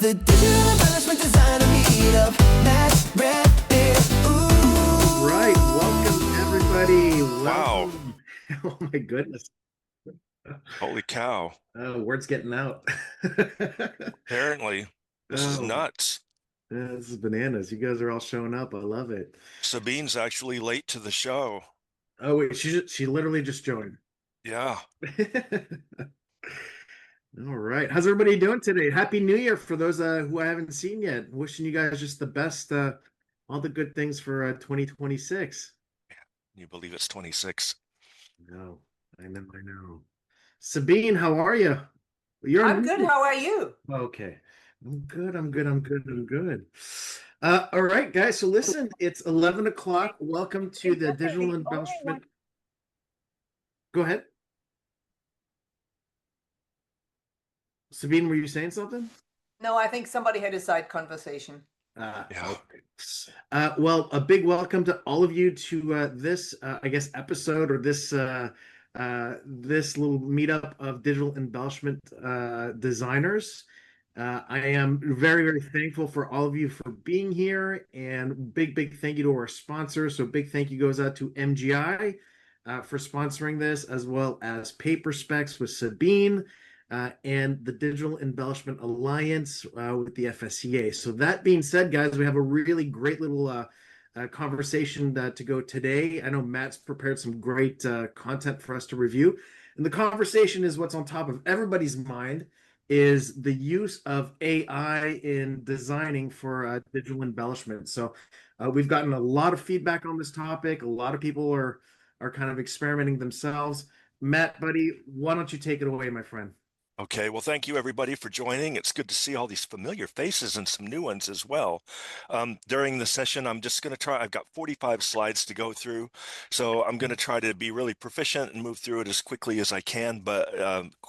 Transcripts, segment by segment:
the Digital Embellishment Designer Meetup. Matthew Redbear. Ooh. Right, welcome everybody. Wow. Welcome. Oh my goodness. Holy cow. Word's getting out. Apparently, this is Oh, nuts. yeah, this is bananas. You guys are all showing up. I love it. Sabine's actually late to the show. Oh wait, she literally just joined. Yeah. All right. How's everybody doing today? Happy New Year for those who I haven't seen yet. Wishing you guys just the best, all the good things for 2026. You believe it's 26. No, I know, I know. Sabine, how are you? You're I'm good. How are you? Okay. I'm good. I'm good. I'm good. I'm good. All right, guys. So listen, it's 11 o'clock. Welcome to the Digital Embellishment. Go ahead. Sabine, were you saying something? No, I think somebody had a side conversation. Yeah. Okay. Well, a big welcome to all of you to this, I guess, episode or this this little meetup of digital embellishment designers. I am very, very thankful for all of you for being here, and big thank you to our sponsors. So big thank you goes out to MGI for sponsoring this, as well as Paper Specs with Sabine. And the Digital Embellishment Alliance with the FSCA. So that being said, guys, we have a really great little conversation to go today. I know Matt's prepared some great content for us to review. And the conversation is what's on top of everybody's mind is the use of AI in designing for digital embellishment. So we've gotten a lot of feedback on this topic. A lot of people are kind of experimenting themselves. Matt, buddy, why don't you take it away, my friend? Okay, well, thank you everybody for joining. It's good to see all these familiar faces and some new ones as well. During the session, I'm just going to try, I've got 45 slides to go through, so I'm going to try to be really proficient and move through it as quickly as I can, but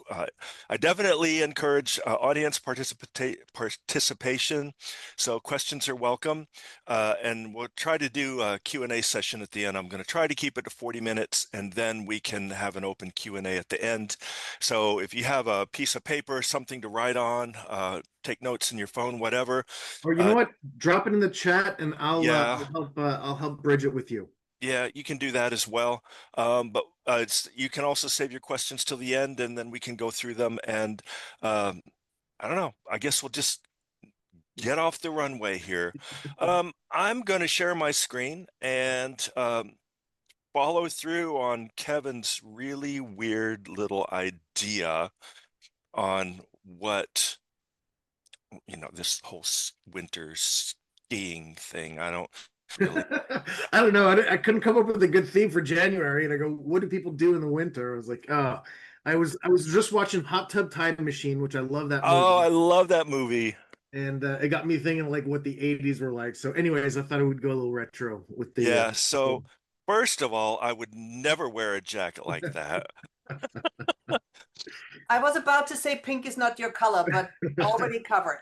I definitely encourage audience participation, so questions are welcome, and we'll try to do a Q&A session at the end. I'm going to try to keep it to 40 minutes, and then we can have an open Q&A at the end. So if you have a piece of paper, something to write on, take notes in your phone, whatever. Or you know what? Drop it in the chat, and Yeah. I'll help bridge it with you. Yeah, you can do that as well. But you can also save your questions till the end, and then we can go through them. And I don't know. I guess we'll just get off the runway here. I'm going to share my screen and follow through on Kevin's really weird little idea on what, this whole winter skiing thing. I don't really. I don't know. I couldn't come up with a good theme for January, and I go, "What do people do in the winter?" I was like, "Oh, I was just watching Hot Tub Time Machine, which I love that movie." Oh, I love that movie. And it got me thinking like what the '80s were like. So, anyways, I thought it would go a little retro with the. Yeah. So first of all, I would never wear a jacket like that. I was about to say pink is not your color, but already covered.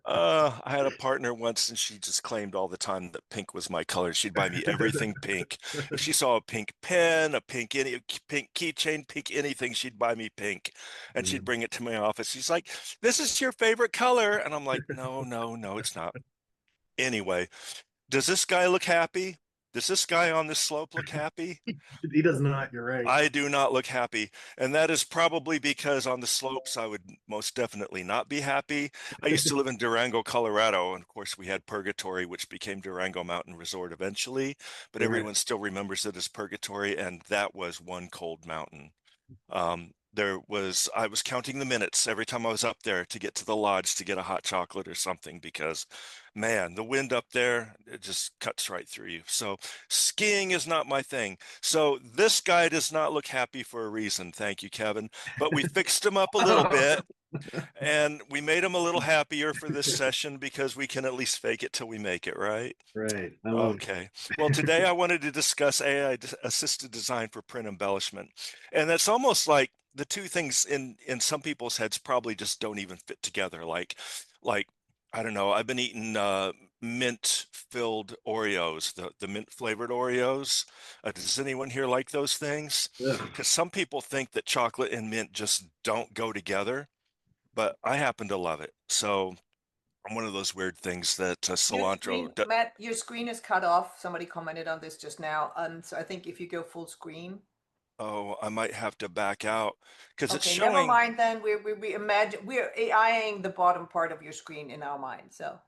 I had a partner once, and she just claimed all the time that pink was my color. She'd buy me everything pink. If she saw a pink pen, a pink keychain, pink anything, she'd buy me pink, and she'd bring it to my office. She's like, "This is your favorite color," and I'm like, "No, no, no, it's not." Anyway, does this guy look happy? Does this guy on this slope look happy? He does not. You're right. I do not look happy. And that is probably because on the slopes, I would most definitely not be happy. I used to live in Durango, Colorado. And of course, we had Purgatory, which became Durango Mountain Resort eventually. But everyone still remembers it as Purgatory. And that was one cold mountain. I was counting the minutes every time I was up there to get to the lodge to get a hot chocolate or something, because man, the wind up there, it just cuts right through you. So skiing is not my thing. So this guy does not look happy for a reason. Thank you, Kevin. But we fixed him up a little bit, and we made him a little happier for this session because we can at least fake it till we make it, right? Right. Okay. Well, today I wanted to discuss AI assisted design for print embellishment. And that's almost like the two things in some people's heads probably just don't even fit together. Like I don't know, I've been eating mint filled Oreos, the mint flavored Oreos. Does anyone here like those things? Because some people think that chocolate and mint just don't go together, but I happen to love it. So one of those weird things that Your cilantro. screen, Matt, your screen is cut off. Somebody commented on this just now. So I think if you go full screen. Oh, I might have to back out because it's Okay, never showing. mind then. We imagine we're AIing the bottom part of your screen in our mind. So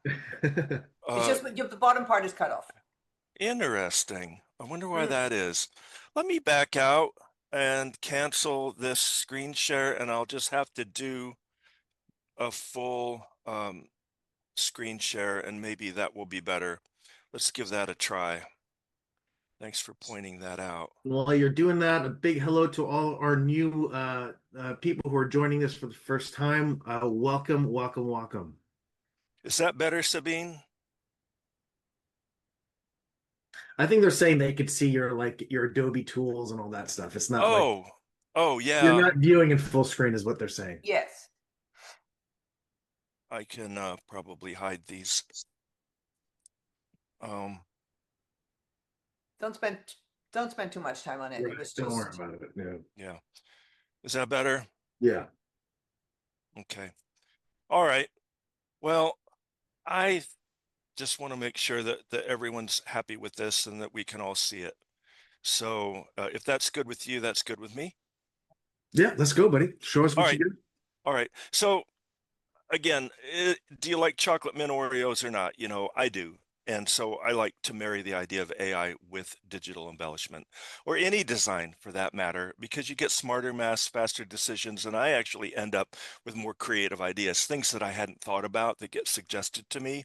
it's Uh, just the bottom part is cut off. Interesting. I wonder why Mm. that is. Let me back out and cancel this screen share, and I'll just have to do a full screen share, and maybe that will be better. Let's give that a try. Thanks for pointing that out. While you're doing that, a big hello to all our new people who are joining us for the first time. Welcome, welcome, welcome. Is that better, Sabine? I think they're saying they could see your Adobe tools and all that stuff. It's not like Oh, you're yeah. not viewing in full screen, is what they're saying. Yes. I can probably hide these. Um, Don't spend too much time on it. It was Don't worry just about it. Yeah. yeah. Is that better? Yeah. Okay. All right. Well, I just want to make sure that everyone's happy with this and that we can all see it. So if that's good with you, that's good with me. Yeah, let's go, buddy. Show us All what right. you do. All right. So again, do you like chocolate mint Oreos or not? I do. And so I like to marry the idea of AI with digital embellishment, or any design for that matter, because you get smarter masks, faster decisions, and I actually end up with more creative ideas, things that I hadn't thought about that get suggested to me.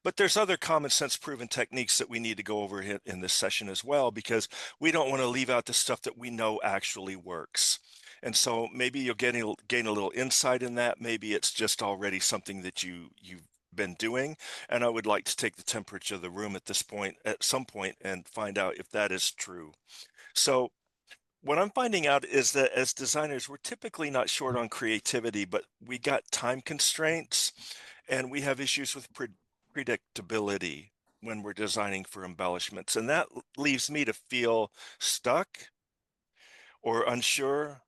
But there's other common sense proven techniques that we need to go over in this session as well, because we don't want to leave out the stuff that we know actually works. And so maybe you'll gain a little insight in that. Maybe it's just already something that you've been doing. And I would like to take the temperature of the room at some point, and find out if that is true. So what I'm finding out is that as designers, we're typically not short on creativity, but we got time constraints, and we have issues with predictability when we're designing for embellishments. And that leaves me to feel stuck or unsure.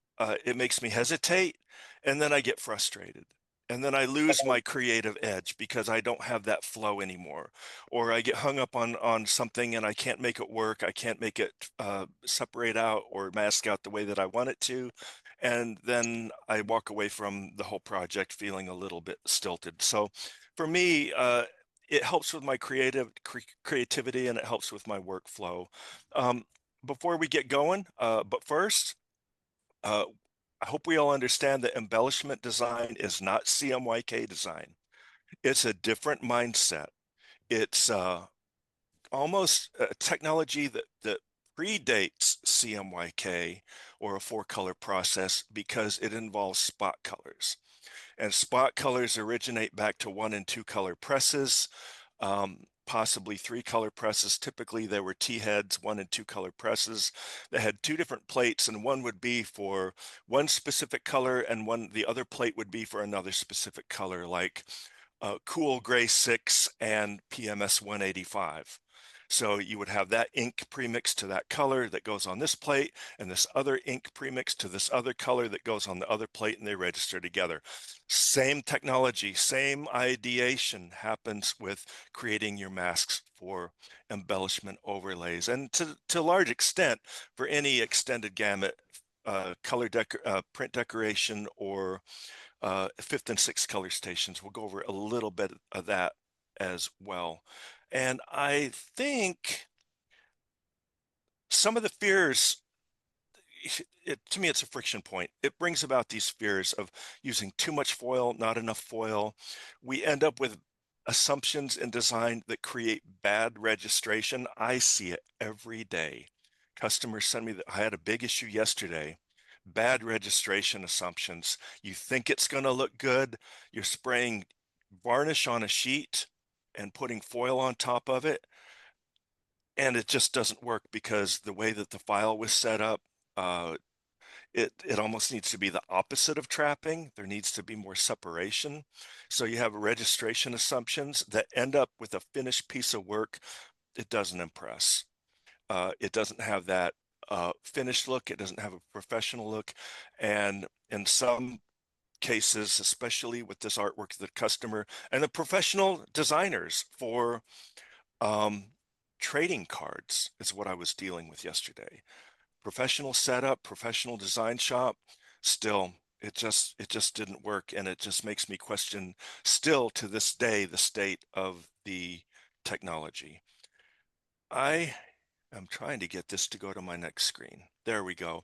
It makes me hesitate, and then I get frustrated. And then I lose my creative edge because I don't have that flow anymore. Or I get hung up on something and I can't make it work. I can't make it separate out or mask out the way that I want it to. And then I walk away from the whole project feeling a little bit stilted. So for me, it helps with my creativity, and it helps with my workflow. Um, Before we get going, but first, uh, I hope we all understand that embellishment design is not CMYK design. It's a different mindset. It's almost a technology that predates CMYK, or a four-color process, because it involves spot colors. And spot colors originate back to 1 and 2 color presses, possibly 3 color presses. Typically, there were T-heads, 1 and 2 color presses that had 2 different plates, and one would be for one specific color, and the other plate would be for another specific color, like Cool Gray 6 and PMS 185. So you would have that ink premixed to that color that goes on this plate, and this other ink premixed to this other color that goes on the other plate, and they register together. Same technology, same ideation happens with creating your masks for embellishment overlays, and to a large extent for any extended gamut print decoration, or fifth and sixth color stations. We'll go over a little bit of that as well. And I think some of the fears, to me, it's a friction point. It brings about these fears of using too much foil, not enough foil. We end up with assumptions in design that create bad registration. I see it every day. Customers send me that. I had a big issue yesterday. Bad registration assumptions. You think it's going to look good. You're spraying varnish on a sheet and putting foil on top of it, and it just doesn't work because the way that the file was set up, it almost needs to be the opposite of trapping. There needs to be more separation. So you have registration assumptions that end up with a finished piece of work. It doesn't impress. It doesn't have that finished look. It doesn't have a professional look. And in some cases, especially with this artwork, the customer and the professional designers for trading cards is what I was dealing with yesterday. Professional setup, professional design shop, still it just didn't work, and it just makes me question still to this day the state of the technology. I am trying to get this to go to my next screen. There we go.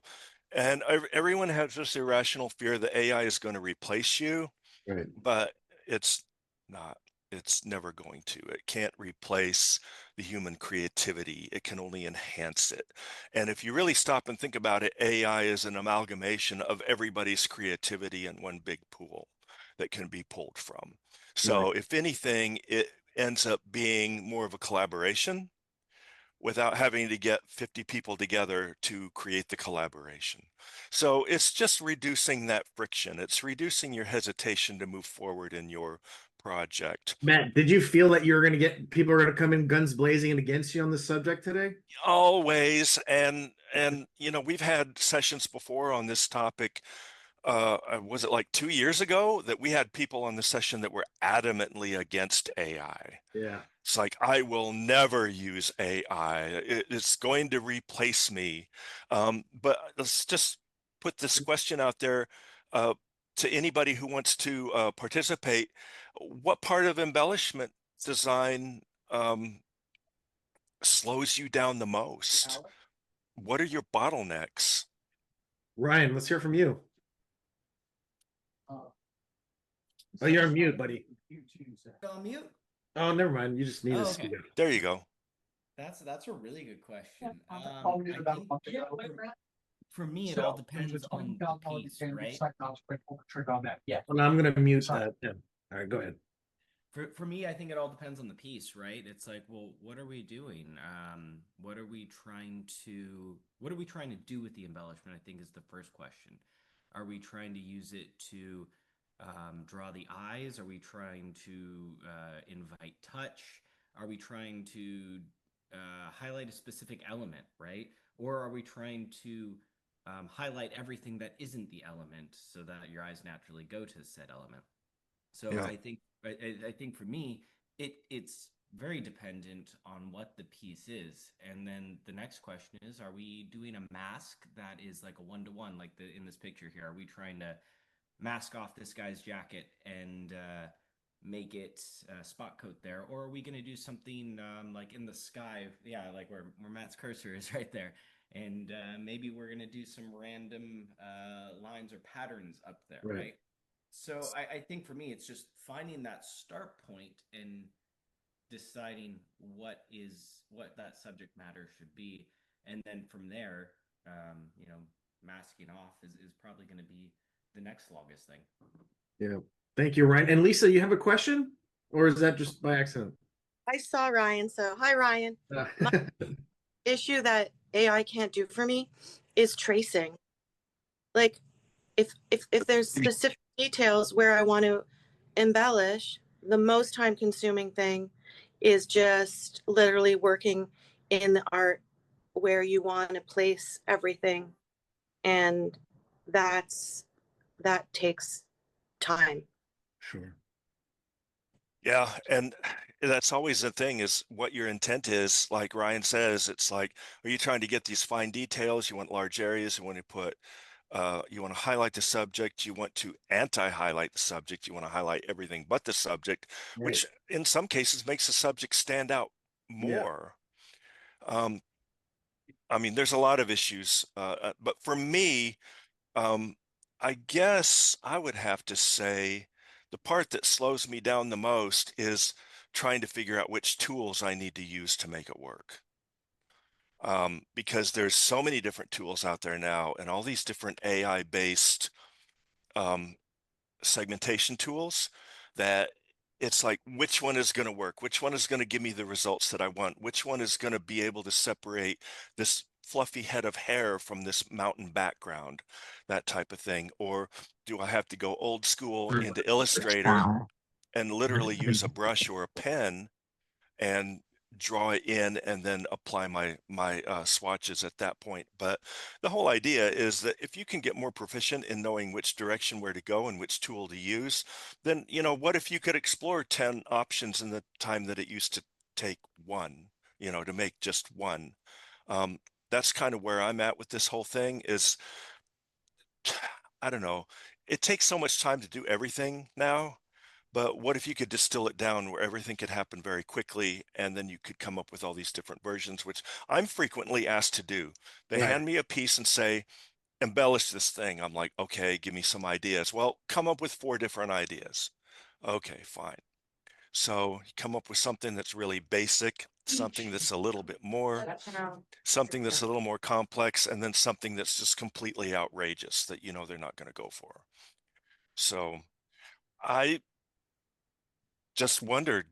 And everyone has this irrational fear that AI is going to replace you, Right. but it's not. It's never going to. It can't replace the human creativity. It can only enhance it. And if you really stop and think about it, AI is an amalgamation of everybody's creativity in one big pool that can be pulled from. So Right. if anything, it ends up being more of a collaboration without having to get 50 people together to create the collaboration. So it's just reducing that friction. It's reducing your hesitation to move forward in your project. Matt, did you feel that you were going to get people are going to come in guns blazing and against you on this subject today? Always. And you know, we've had sessions before on this topic. Was it like 2 years ago that we had people on the session that were adamantly against AI? Yeah. It's like, I will never use AI. It's going to replace me. But let's just put this question out there to anybody who wants to participate. What part of embellishment design slows you down the most? What are your bottlenecks? Ryan, let's hear from you. Oh, you're on mute, buddy. On mute? Oh, never mind. You just need Oh, to okay. speak. There you go. That's a really good question. I think for me, it all depends on the piece, right? Well, I'm going to mute him. All right, go ahead. For me, I think it all depends on the piece, right? It's like, well, what are we doing? What are we trying to do with the embellishment? I think is the first question. Are we trying to use it to draw the eyes? Are we trying to invite touch? Are we trying to highlight a specific element, right? Or are we trying to highlight everything that isn't the element so that your eyes naturally go to said element? So Yeah. I think for me, it's very dependent on what the piece is. And then the next question is, are we doing a mask that is like a one-to-one, like in this picture here? Are we trying to mask off this guy's jacket and make it spot coat there? Or are we going to do something like in the sky? Yeah, like where Matt's cursor is right there. And maybe we're going to do some random lines or patterns up there, right? So I think for me, it's just finding that start point and deciding what that subject matter should be. And then from there, masking off is probably going to be the next longest thing. Yeah. Thank you, Ryan. And Lisa, you have a question? Or is that just by accident? I saw Ryan, so hi, Ryan. My issue that AI can't do for me is tracing. Like, if there's specific details where I want to embellish, the most time-consuming thing is just literally working in the art where you want to place everything, and that takes time. Sure. Yeah, and that's always the thing is what your intent is. Like Ryan says, it's like, are you trying to get these fine details? You want large areas. You want to put, you want to highlight the subject. You want to anti-highlight the subject. You want to highlight everything but the subject, which in some cases makes the subject stand out more. I mean, there's a lot of issues, but for me, I guess I would have to say the part that slows me down the most is trying to figure out which tools I need to use to make it work. Because there's so many different tools out there now and all these different AI-based segmentation tools that it's like, which one is going to work? Which one is going to give me the results that I want? Which one is going to be able to separate this fluffy head of hair from this mountain background, that type of thing? Or do I have to go old school into Illustrator and literally use a brush or a pen and draw it in and then apply my swatches at that point. But the whole idea is that if you can get more proficient in knowing which direction where to go and which tool to use, then, you know, what if you could explore 10 options in the time that it used to take one, you know, to make just one? That's kind of where I'm at with this whole thing is, I don't know, it takes so much time to do everything now. But what if you could distill it down where everything could happen very quickly, and then you could come up with all these different versions, which I'm frequently asked to do. They Right. hand me a piece and say, embellish this thing. I'm like, okay, give me some ideas. Well, come up with 4 different ideas. Okay, fine. So you come up with something that's really basic, something that's a little bit more, something that's a little more complex, and then something that's just completely outrageous that you know they're not going to go for. So I just wonder,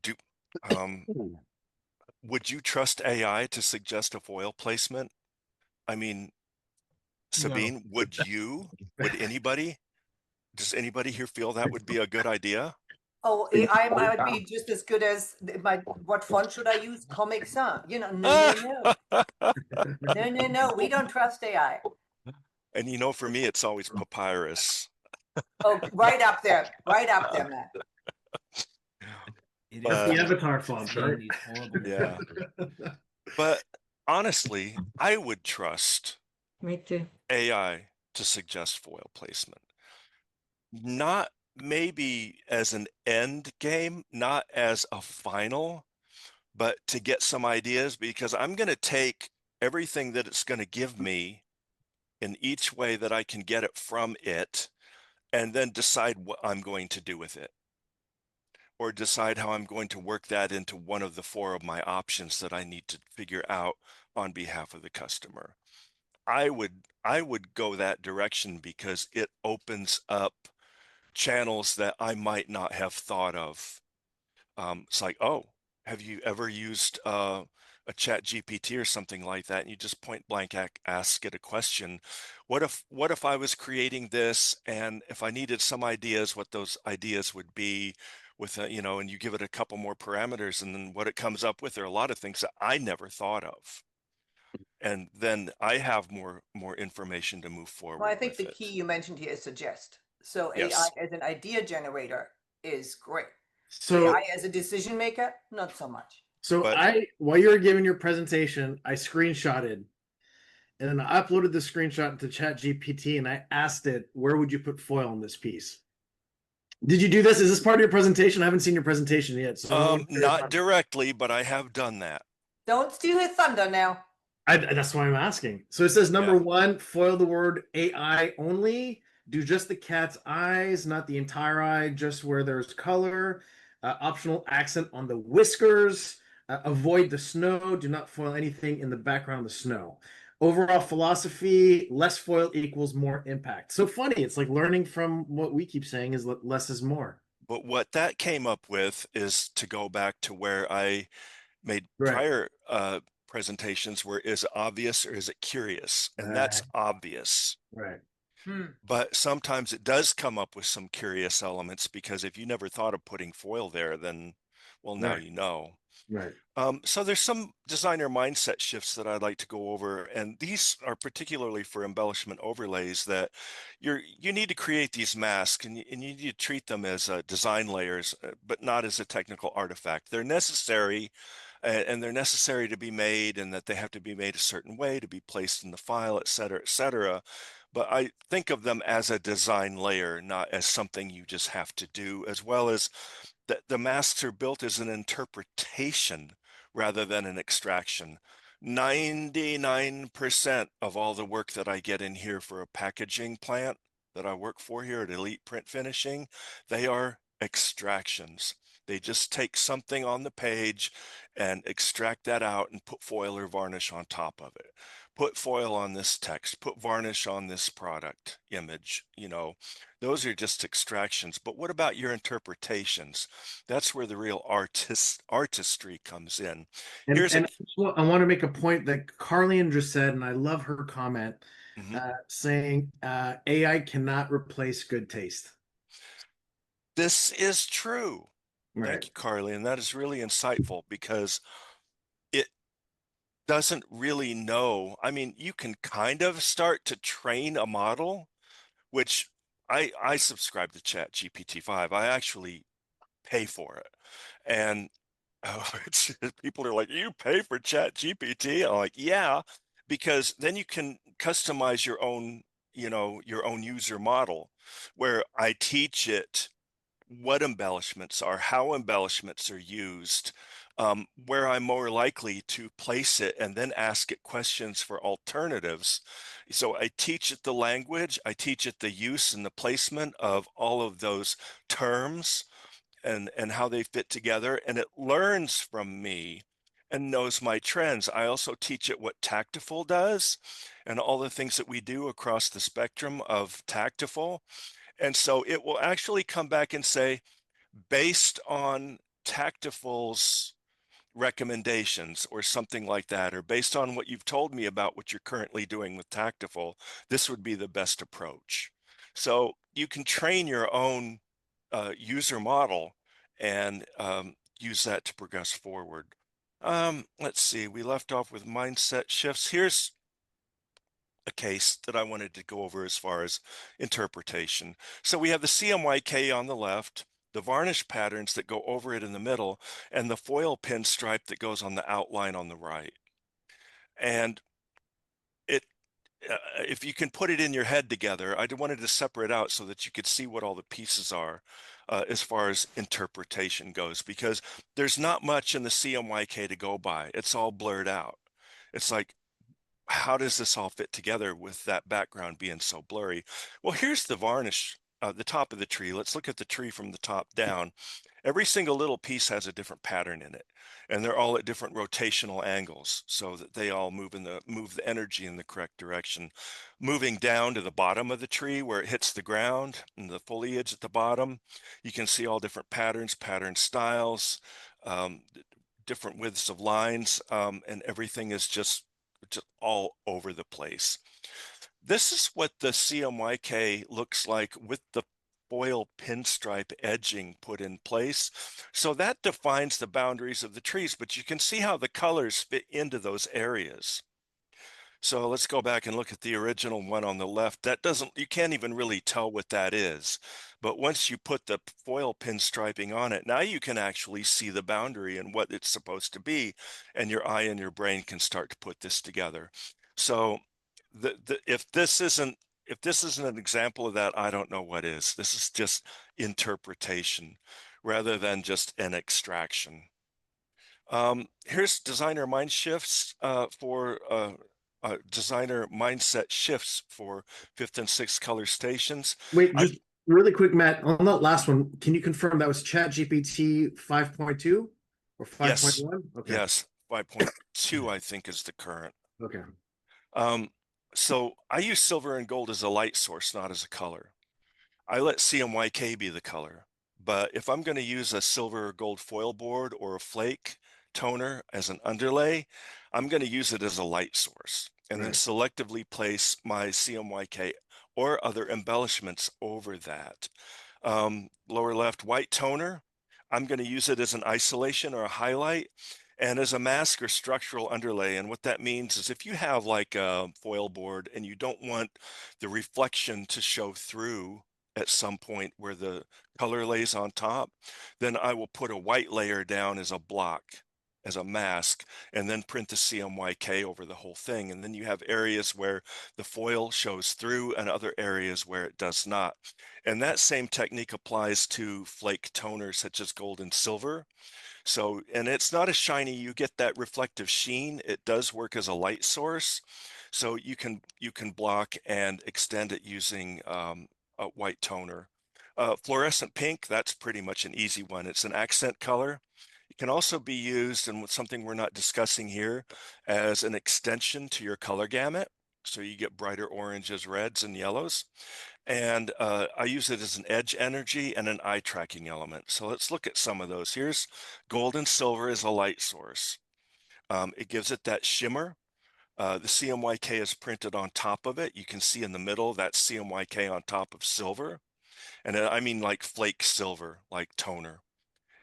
would you trust AI to suggest a foil placement? I mean, Sabine, would you? Would anybody? Does anybody here feel that would be a good idea? Oh, I might be just as good as what font should I use? Comic Sans. You know, no. No. We don't trust AI. And you know, for me, it's always papyrus. Oh, right up there, Matt. It That's Uh, the is avatar font, seeing right? these horrible Yeah. But honestly, I would trust Me too. AI to suggest foil placement. Not maybe as an end game, not as a final, but to get some ideas, because I'm going to take everything that it's going to give me in each way that I can get it from it, and then decide what I'm going to do with it, or decide how I'm going to work that into one of the 4 of my options that I need to figure out on behalf of the customer. I would go that direction because it opens up channels that I might not have thought of. It's like, oh, have you ever used a chat GPT or something like that? And you just point blank ask it a question. What if I was creating this, and if I needed some ideas, what those ideas would be with a, you know, and you give it a couple more parameters, and then what it comes up with are a lot of things that I never thought of. And then I have more information to move forward Well, I think with the it. key you mentioned here is suggest. So Yes. AI as an idea generator is great. So AI as a decision maker, not so much. But while you were giving your presentation, I screenshotted and then I uploaded the screenshot into Chat GPT and I asked it, where would you put foil on this piece? Did you do this? Is this part of your presentation? I haven't seen your presentation yet. So not directly, but I have done that. Don't steal his thunder now. that's why I'm asking. So it says number Yeah. 1, foil the word AI only. Do just the cat's eyes, not the entire eye, just where there's color. Optional accent on the whiskers. Avoid the snow. Do not foil anything in the background of the snow. Overall philosophy, less foil equals more impact. So funny. It's like learning from what we keep saying is less is more. But what that came up with is to go back to where I made Right. prior presentations, where is it obvious or is it curious? And that's obvious. Right. But sometimes it does come up with some curious elements, because if you never thought of putting foil there, then, well, now Right. you know. Right. So there's some designer mindset shifts that I'd like to go over, and these are particularly for embellishment overlays, that you need to create these masks, and you need to treat them as design layers, but not as a technical artifact. They're necessary, and they're necessary to be made, and that they have to be made a certain way to be placed in the file, et cetera, et cetera. But I think of them as a design layer, not as something you just have to do, as well as that the masks are built as an interpretation rather than an extraction. 99% of all the work that I get in here for a packaging plant that I work for here at Elite Print Finishing, they are extractions. They just take something on the page and extract that out and put foil or varnish on top of it. Put foil on this text, put varnish on this product image, you know. Those are just extractions. But what about your interpretations? That's where the real artistry comes in. And, Here's and I want to make a point that Carlian just said, and I love her comment, saying AI cannot replace good taste. this is true. Right. Thank you, Carly. And that is really insightful, because doesn't really know. I mean, you can kind of start to train a model, which I subscribe to Chat GPT-5. I actually pay for it. And people are like, you pay for Chat GPT? I'm like, yeah, because then you can customize your own, your own user model where I teach it what embellishments are, how embellishments are used, where I'm more likely to place it, and then ask it questions for alternatives. So I teach it the language, I teach it the use and the placement of all of those terms and how they fit together, and it learns from me and knows my trends. I also teach it what Tactiful does and all the things that we do across the spectrum of Tactiful. And so it will actually come back and say, based on Tactiful's recommendations or something like that, or based on what you've told me about what you're currently doing with Tactiful, this would be the best approach. So you can train your own user model and use that to progress forward. Let's see, we left off with mindset shifts. Here's a case that I wanted to go over as far as interpretation. So we have the CMYK on the left, the varnish patterns that go over it in the middle, and the foil pinstripe that goes on the outline on the right. And it, if you can put it in your head together, I wanted to separate out so that you could see what all the pieces are as far as interpretation goes, because there's not much in the CMYK to go by. It's all blurred out. It's like, how does this all fit together with that background being so blurry? Well, here's the varnish, the top of the tree. Let's look at the tree from the top down. Every single little piece has a different pattern in it, and they're all at different rotational angles so that they all move the energy in the correct direction. Moving down to the bottom of the tree where it hits the ground and the foliage at the bottom, you can see all different patterns, pattern styles, different widths of lines, and everything is just all over the place. This is what the CMYK looks like with the foil pinstripe edging put in place. So that defines the boundaries of the trees, but you can see how the colors fit into those areas. So let's go back and look at the original one on the left. That doesn't, you can't even really tell what that is. But once you put the foil pinstriping on it, now you can actually see the boundary and what it's supposed to be. And your eye and your brain can start to put this together. So if this isn't an example of that, I don't know what is. This is just interpretation rather than just an extraction. Here's designer mind shifts for designer mindset shifts for 5th and 6th color stations. Wait, just really quick, Matt, on that last one, can you confirm that was Chat GPT 5.2 or 5.1? Yes. Okay. Yes, 5.2 I think is the current. Okay. So I use silver and gold as a light source, not as a color. I let CMYK be the color, but if I'm going to use a silver or gold foil board or a flake toner as an underlay, I'm going to use it as a light source and then selectively place my CMYK or other embellishments over that. Lower left, white toner, I'm going to use it as an isolation or a highlight and as a mask or structural underlay. And what that means is if you have like a foil board and you don't want the reflection to show through at some point where the color lays on top, then I will put a white layer down as a block, as a mask, and then print the CMYK over the whole thing. And then you have areas where the foil shows through and other areas where it does not. And that same technique applies to flake toners such as gold and silver. So, and it's not as shiny, you get that reflective sheen. It does work as a light source. So you can block and extend it using a white toner. Fluorescent pink, that's pretty much an easy one. It's an accent color. It can also be used, and something we're not discussing here, as an extension to your color gamut. So you get brighter oranges, reds, and yellows. And I use it as an edge energy and an eye tracking element. So let's look at some of those. Here's gold and silver as a light source. It gives it that shimmer. The CMYK is printed on top of it. You can see in the middle, that's CMYK on top of silver. And I mean like flake silver, like toner.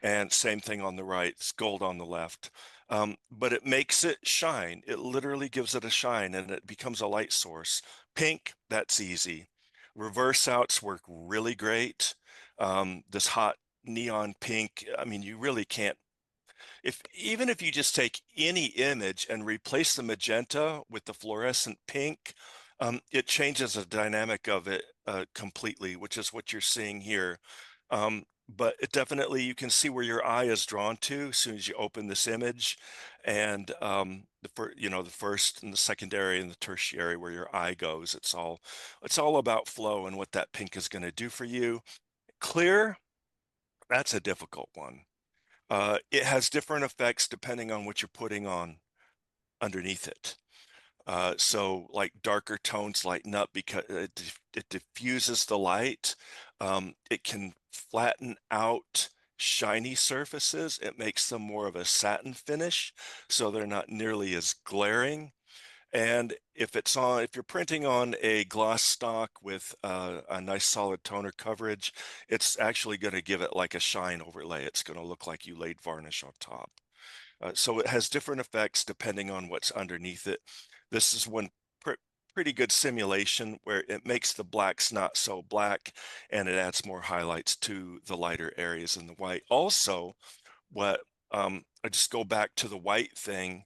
And same thing on the right, it's gold on the left. but it makes it shine. It literally gives it a shine and it becomes a light source. Pink, that's easy. Reverse outs work really great. This hot neon pink, I mean, you really can't, even if you just take any image and replace the magenta with the fluorescent pink, it changes the dynamic of it completely, which is what you're seeing here. But it definitely, you can see where your eye is drawn to as soon as you open this image, and the first and the secondary and the tertiary where your eye goes. It's all about flow and what that pink is going to do for you. Clear, that's a difficult one. It has different effects depending on what you're putting on underneath it. So like darker tones lighten up because it diffuses the light. It can flatten out shiny surfaces. It makes them more of a satin finish, so they're not nearly as glaring. And if you're printing on a gloss stock with a nice solid toner coverage, it's actually going to give it like a shine overlay. It's going to look like you laid varnish on top. So it has different effects depending on what's underneath it. This is one pretty good simulation where it makes the blacks not so black and it adds more highlights to the lighter areas in the white. Also, what I just go back to the white thing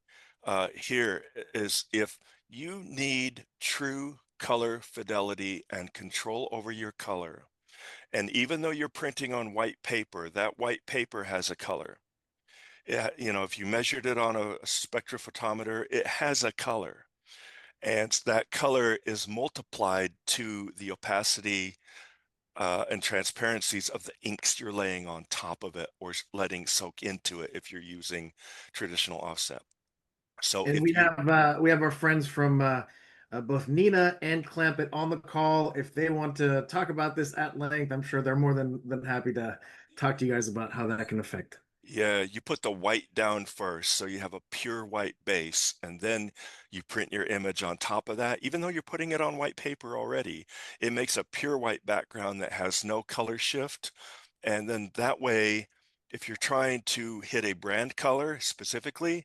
here is if you need true color fidelity and control over your color, and even though you're printing on white paper, that white paper has a color. If you measured it on a spectrophotometer, it has a color. And that color is multiplied to the opacity and transparencies of the inks you're laying on top of it or letting soak into it if you're using traditional offset. So And we have our friends from both Nina and Clampett on the call. If they want to talk about this at length, I'm sure they're more than happy to talk to you guys about how that can affect. Yeah, you put the white down first, so you have a pure white base, and then you print your image on top of that. Even though you're putting it on white paper already, it makes a pure white background that has no color shift. And then that way, if you're trying to hit a brand color specifically,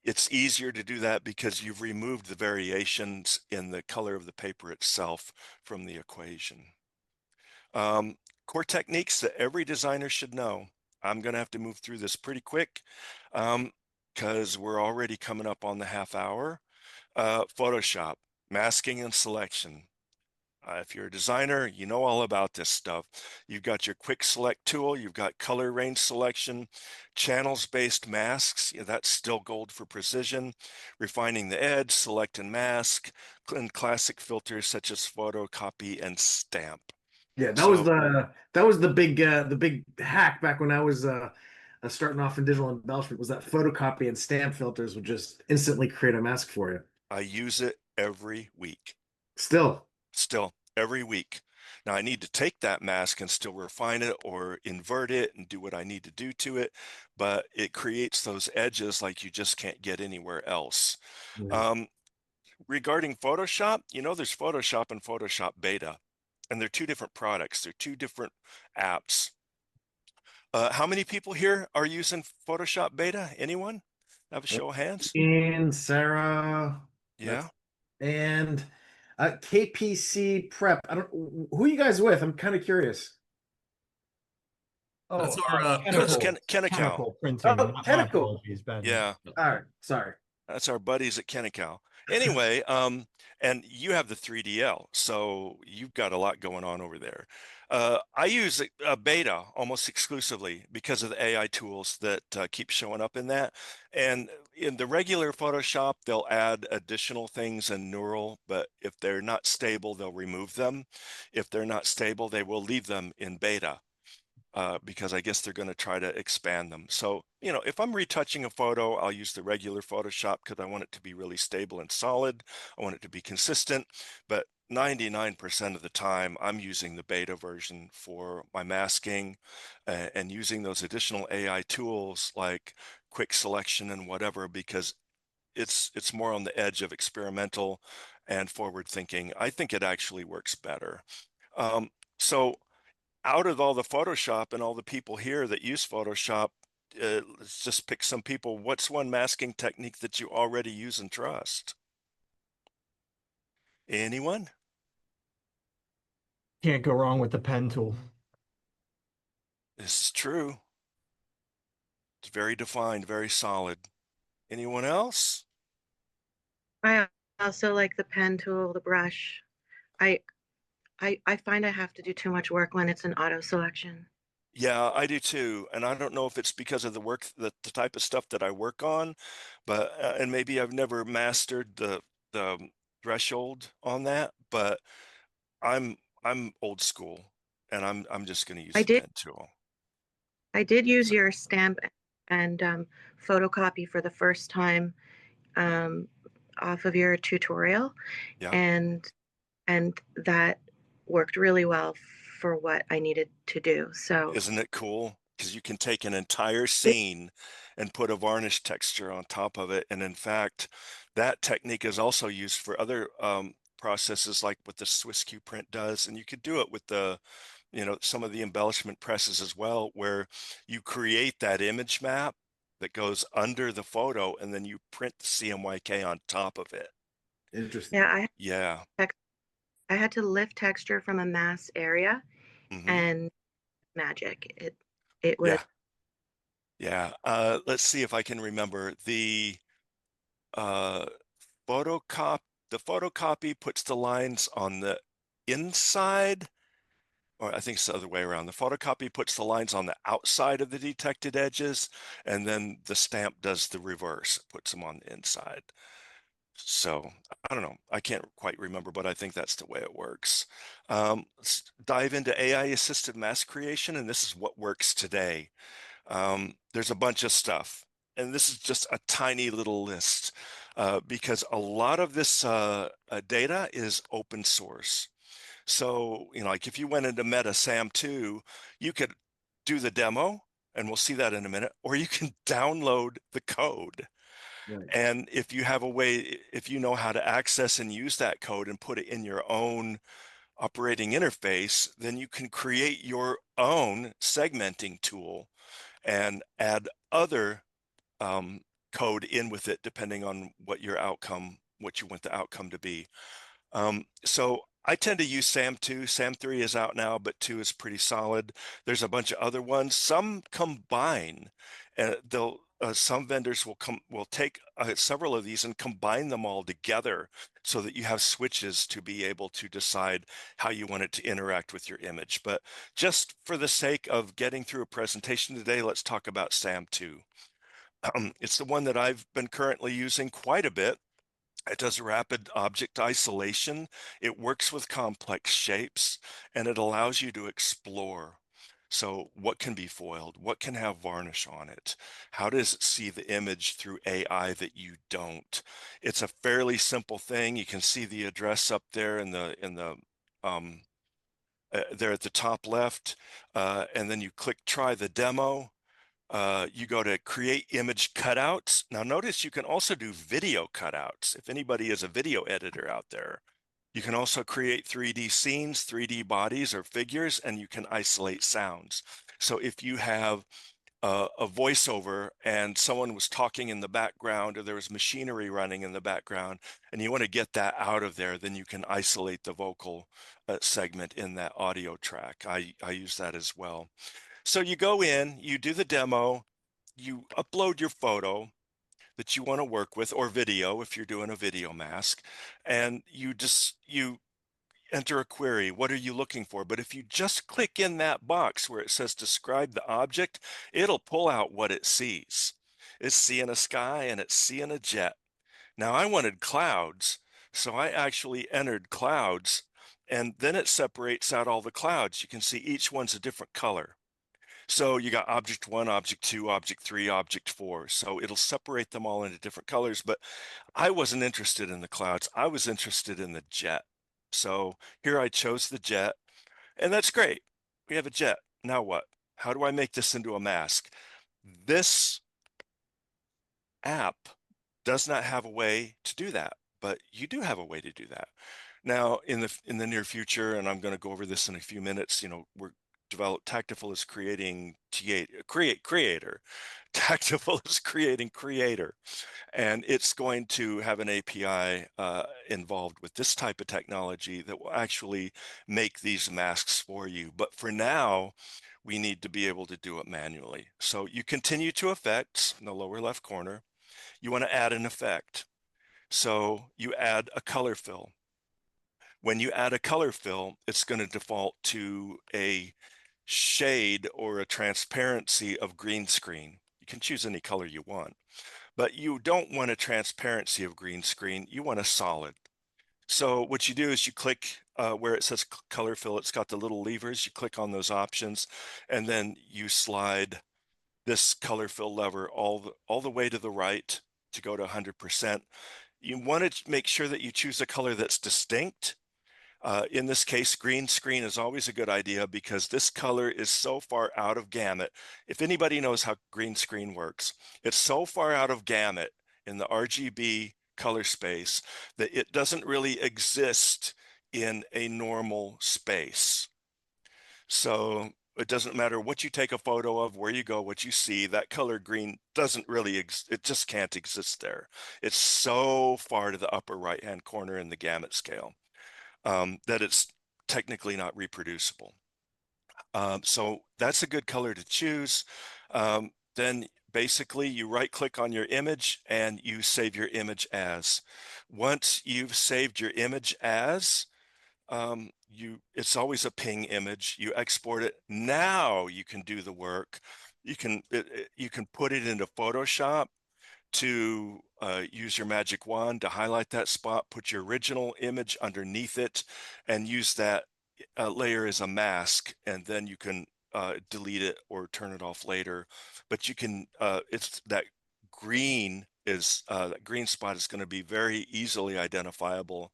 it's easier to do that because you've removed the variations in the color of the paper itself from the equation. Core techniques that every designer should know. I'm going to have to move through this pretty quick because we're already coming up on the half hour. Photoshop, masking and selection. If you're a designer, you know all about this stuff. You've got your quick select tool, you've got color range selection, channels-based masks, that's still gold for precision, refining the edge, select and mask, and classic filters such as photocopy and stamp. Yeah, that was the big hack back when I was starting off in digital embellishment, was that photocopy and stamp filters would just instantly create a mask for you. I use it every week. Still Every week. Now I need to take that mask and still refine it or invert it and do what I need to do to it, but it creates those edges like you just can't get anywhere else. Regarding Photoshop, there's Photoshop and Photoshop Beta, and they're two different products. They're two different apps. How many people here are using Photoshop Beta? Anyone? Have a show of hands? And Sarah. Yeah. And KPC Prep. I don't. Who are you guys with? I'm kind of curious. That's Oh, our Kennecal. chemical printing. Oh, My chemical. apologies, Ben. Yeah. All right, sorry. That's our buddies at Kennecal. Anyway, and you have the 3DL, so you've got a lot going on over there. I use a beta almost exclusively because of the AI tools that keep showing up in that. And in the regular Photoshop, they'll add additional things in neural, but if they're not stable, they'll remove them. If they're not stable, they will leave them in beta. Because I guess they're going to try to expand them. So, if I'm retouching a photo, I'll use the regular Photoshop because I want it to be really stable and solid. I want it to be consistent, but 99% of the time I'm using the beta version for my masking and using those additional AI tools like quick selection and whatever, because it's more on the edge of experimental and forward thinking. I think it actually works better. So out of all the Photoshop and all the people here that use Photoshop, let's just pick some people. What's one masking technique that you already use and trust? Anyone? Can't go wrong with the pen tool. This is true. It's very defined, very solid. Anyone else? I also like the pen tool, the brush. I I find I have to do too much work when it's an auto selection. Yeah, I do too. And I don't know if it's because of the work, the type of stuff that I work on, but and maybe I've never mastered the threshold on that, but I'm old school and I'm just going to use I the did pen tool. I did use So, your stamp and photocopy for the first time um, off of your tutorial, yeah. and that worked really well for what I needed to do. So Isn't it cool? Because you can take an entire scene and put a varnish texture on top of it. And in fact, that technique is also used for other processes like what the Swiss Q print does. And you could do it with the, some of the embellishment presses as well, where you create that image map that goes under the photo and then you print the CMYK on top of it. Interesting. yeah, Yeah. I had to lift texture from a mass area, Hmm. and magic. It was. Yeah. Yeah. Let's see if I can remember the uh, photocop. The photocopy puts the lines on the inside, or I think it's the other way around. The photocopy puts the lines on the outside of the detected edges, and then the stamp does the reverse, puts them on the inside. So I don't know. I can't quite remember, but I think that's the way it works. Let's dive into AI assisted mask creation, and this is what works today. There's a bunch of stuff, and this is just a tiny little list because a lot of this data is open source. So, like if you went into Meta SAM 2, you could do the demo, and we'll see that in a minute, or you can download the code. Right. And if you have a way, if you know how to access and use that code and put it in your own operating interface, then you can create your own segmenting tool and add other code in with it, depending on what your outcome, what you want the outcome to be. So I tend to use SAM 2. SAM 3 is out now, but 2 is pretty solid. There's a bunch of other ones. Some combine, and some vendors will take several of these and combine them all together so that you have switches to be able to decide how you want it to interact with your image. But just for the sake of getting through a presentation today, let's talk about SAM 2. It's the one that I've been currently using quite a bit. It does rapid object isolation. It works with complex shapes, and it allows you to explore. So what can be foiled? What can have varnish on it? How does it see the image through AI that you don't? It's a fairly simple thing. You can see the address up there in the there at the top left, and then you click try the demo. You go to create image cutouts. Now notice you can also do video cutouts. If anybody is a video editor out there, you can also create 3D scenes, 3D bodies or figures, and you can isolate sounds. So if you have a voiceover and someone was talking in the background, or there was machinery running in the background, and you want to get that out of there, then you can isolate the vocal segment in that audio track. I use that as well. So you go in, you do the demo, you upload your photo that you want to work with, or video if you're doing a video mask, and you enter a query. What are you looking for? But if you just click in that box where it says describe the object, it'll pull out what it sees. It's seeing a sky and it's seeing a jet. Now I wanted clouds, so I actually entered clouds, and then it separates out all the clouds. You can see each one's a different color. So you got object 1, object 2, object 3, object 4. So it'll separate them all into different colors, but I wasn't interested in the clouds. I was interested in the jet. So here I chose the jet, and that's great. We have a jet. Now what? How do I make this into a mask? This app does not have a way to do that, but you do have a way to do that. Now in the near future, and I'm going to go over this in a few minutes, develop. Tactful is creating creator. Tactful is creating creator. And it's going to have an API involved with this type of technology that will actually make these masks for you. But for now, we need to be able to do it manually. So you continue to effects in the lower left corner. You want to add an effect. So you add a color fill. When you add a color fill, it's going to default to a shade or a transparency of green screen. You can choose any color you want, but you don't want a transparency of green screen. You want a solid. So what you do is you click where it says color fill. It's got the little levers. You click on those options, and then you slide this color fill lever all the way to the right to go to 100%. You want to make sure that you choose a color that's distinct. In this case, green screen is always a good idea because this color is so far out of gamut. If anybody knows how green screen works, it's so far out of gamut in the RGB color space that it doesn't really exist in a normal space. So it doesn't matter what you take a photo of, where you go, what you see, that color green doesn't really, it just can't exist there. It's so far to the upper right-hand corner in the gamut scale. That it's technically not reproducible. So that's a good color to choose. Then basically you right click on your image and you save your image as. Once you've saved your image as, it's always a ping image. You export it. Now you can do the work. You can put it into Photoshop to use your magic wand to highlight that spot, put your original image underneath it, and use that layer as a mask, and then you can delete it or turn it off later. But you can, it's that green is, that green spot is going to be very easily identifiable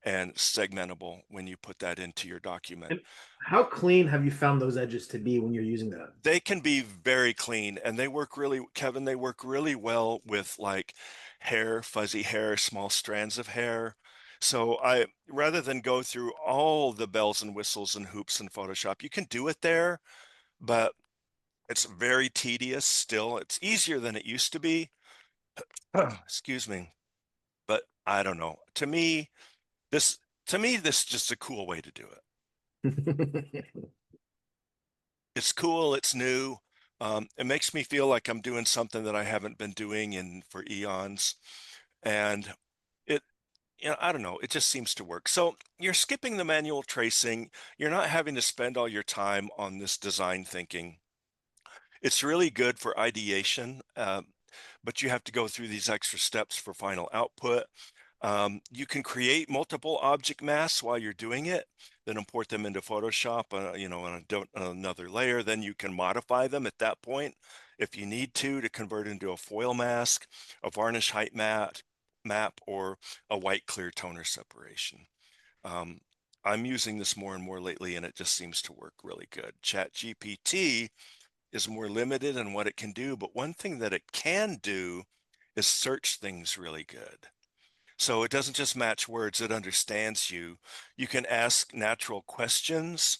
and segmentable when you put that into your document. And how clean have you found those edges to be when you're using that? They can be very clean, and they work really, Kevin, they work really well with like hair, fuzzy hair, small strands of hair. So rather than go through all the bells and whistles and hoops in Photoshop, you can do it there, but it's very tedious still. It's easier than it used to be. Excuse me. But I don't know. To me, this is just a cool way to do it. It's cool. It's new. It makes me feel like I'm doing something that I haven't been doing for eons. And I don't know, it just seems to work. So you're skipping the manual tracing. You're not having to spend all your time on this design thinking. It's really good for ideation, but you have to go through these extra steps for final output. You can create multiple object masks while you're doing it, then import them into Photoshop, on another layer. Then you can modify them at that point if you need to convert into a foil mask, a varnish height map, or a white clear toner separation. I'm using this more and more lately, and it just seems to work really good. ChatGPT is more limited in what it can do, but one thing that it can do is search things really good. So it doesn't just match words, it understands you. You can ask natural questions.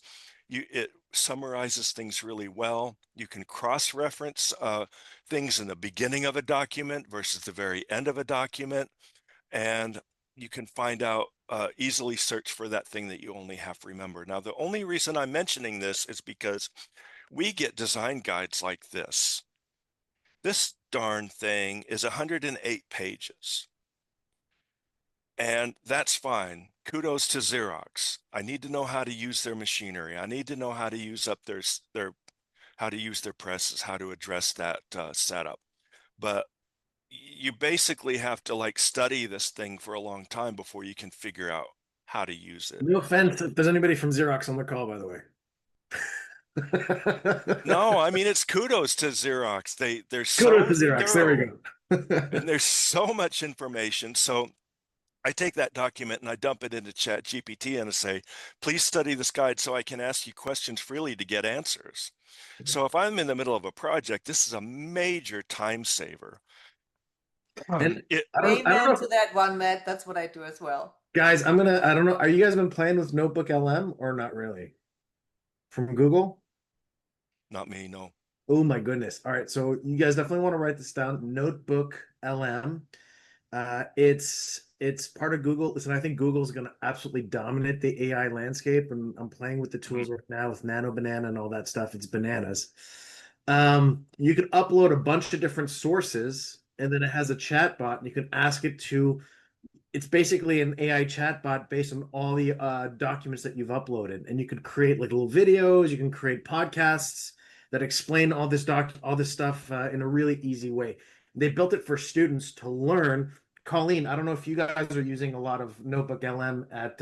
It summarizes things really well. You can cross-reference things in the beginning of a document versus the very end of a document. And you can find out, easily search for that thing that you only have to remember. Now, the only reason I'm mentioning this is because we get design guides like this. This darn thing is 108 pages. And that's fine. Kudos to Xerox. I need to know how to use their machinery. I need to know how to use up how to use their presses, how to address that setup. But you basically have to study this thing for a long time before you can figure out how to use it. No offense if there's anybody from Xerox on the call, by the way. No, I mean, it's kudos to Xerox. They're so Kudos to Xerox. There we go. and there's so much information. So I take that document and I dump it into ChatGPT and I say, please study this guide so I can ask you questions freely to get answers. So if I'm in the middle of a project, this is a major time saver. And Amen to that one, Matt. That's what I do as well. guys, I don't know. Are you guys been playing with Notebook LM or not really? From Google? Not me, no. Oh my goodness. All right. So you guys definitely want to write this down. Notebook LM. It's part of Google. Listen, I think Google's going to absolutely dominate the AI landscape, and I'm playing with the tools right now with Nano Banana and all that stuff. It's bananas. You can upload a bunch of different sources, and then it has a chat bot, and you can ask it to. It's basically an AI chatbot based on all the documents that you've uploaded, and you could create like little videos. You can create podcasts that explain all this stuff in a really easy way. They built it for students to learn. Colleen, I don't know if you guys are using a lot of Notebook LM at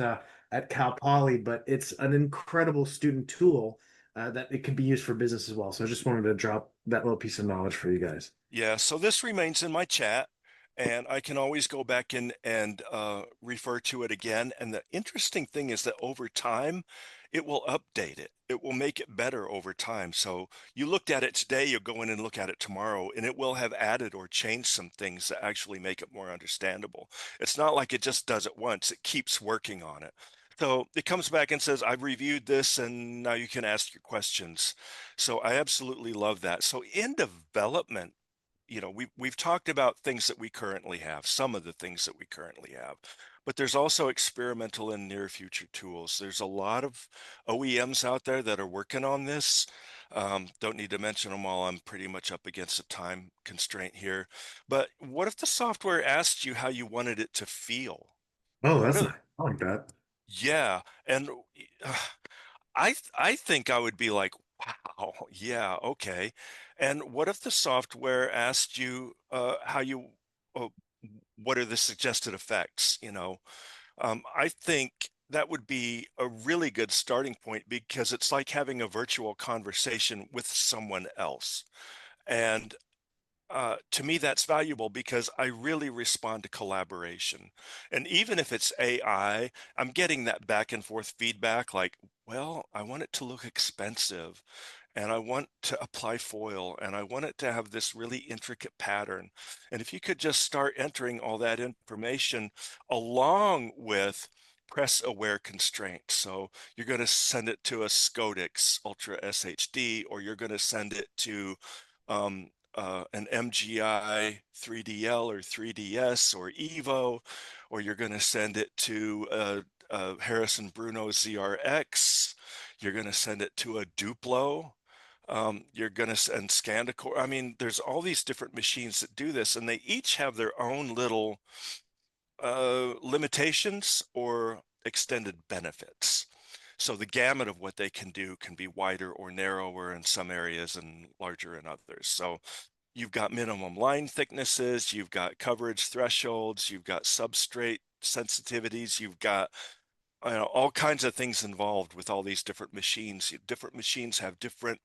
Cal Poly, but it's an incredible student tool that it can be used for business as well. So I just wanted to drop that little piece of knowledge for you guys. Yeah, so this remains in my chat, and I can always go back in and refer to it again. And the interesting thing is that over time, it will update it. It will make it better over time. So you looked at it today, you'll go in and look at it tomorrow, and it will have added or changed some things that actually make it more understandable. It's not like it just does it once, it keeps working on it. So it comes back and says, I've reviewed this and now you can ask your questions. So I absolutely love that. So in development, we've talked about things that we currently have, some of the things that we currently have, but there's also experimental and near future tools. There's a lot of OEMs out there that are working on this. Don't need to mention them all. I'm pretty much up against a time constraint here. But what if the software asked you how you wanted it to feel? Oh, What that's are, nice. I like that. yeah, and uh, I think I would be like, wow, yeah, okay. And what if the software asked you how you, uh, what are the suggested effects? I think that would be a really good starting point because it's like having a virtual conversation with someone else. And to me, that's valuable because I really respond to collaboration. And even if it's AI, I'm getting that back and forth feedback like, well, I want it to look expensive and I want to apply foil and I want it to have this really intricate pattern. And if you could just start entering all that information along with press aware constraints. So you're going to send it to a Scodix Ultra SHD, or you're going to send it to um, an MGI 3DL or 3DS or Evo, or you're going to send it to a Harrison Bruno ZRX, you're going to send it to a Duplo, you're going to send Scandicore. I mean, there's all these different machines that do this, and they each have their own little limitations or extended benefits. So the gamut of what they can do can be wider or narrower in some areas and larger in others. So you've got minimum line thicknesses, you've got coverage thresholds, you've got substrate sensitivities, you've got all kinds of things involved with all these different machines. Different machines have different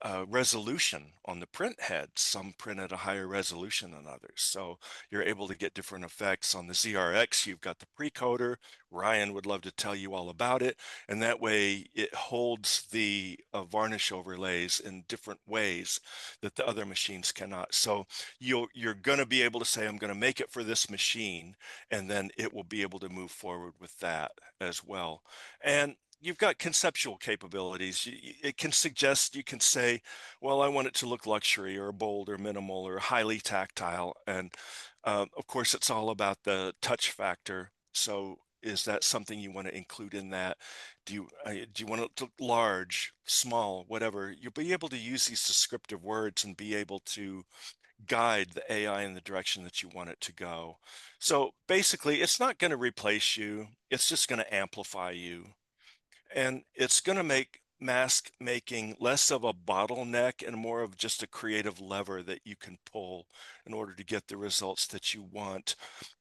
uh, resolution on the print head. Some print at a higher resolution than others. So you're able to get different effects. On the ZRX, you've got the precoder. Ryan would love to tell you all about it. And that way it holds the varnish overlays in different ways that the other machines cannot. So you're going to be able to say, I'm going to make it for this machine, and then it will be able to move forward with that as well. And you've got conceptual capabilities. It can suggest, you can say, well, I want it to look luxury or bold or minimal or highly tactile. And of course, it's all about the touch factor. So is that something you want to include in that? Do you want it to look large, small, whatever? You'll be able to use these descriptive words and be able to guide the AI in the direction that you want it to go. So basically, it's not going to replace you. It's just going to amplify you. And it's going to make mask making less of a bottleneck and more of just a creative lever that you can pull in order to get the results that you want.